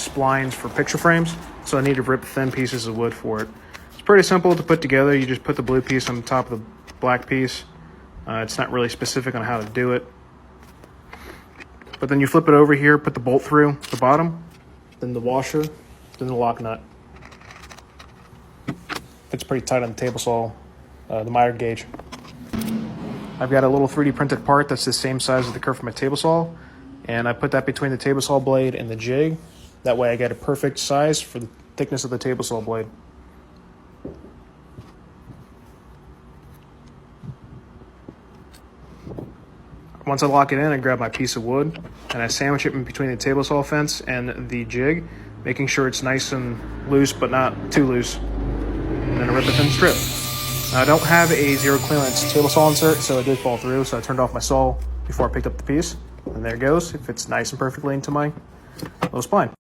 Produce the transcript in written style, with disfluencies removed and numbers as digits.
splines for picture frames, so I need to rip thin pieces of wood for it. It's pretty simple to put together. You just put the blue piece on top of the black piece. It's not really specific on how to do it. But then you flip it over here, put the bolt through the bottom, then the washer, then the lock nut. Fits pretty tight on the table saw, the miter gauge. I've got a little 3D printed part that's the same size as the curve for my table saw, and I put that between the table saw blade and the jig. That way I get a perfect size for the thickness of the table saw blade. Once I lock it in, I grab my piece of wood and I sandwich it in between the table saw fence and the jig, making sure it's nice and loose but not too loose. And then I rip a thin strip. Now, I don't have a zero clearance table saw insert, so it did fall through, so I turned off my saw before I picked up the piece. And there it goes. It fits nice and perfectly into my little spline.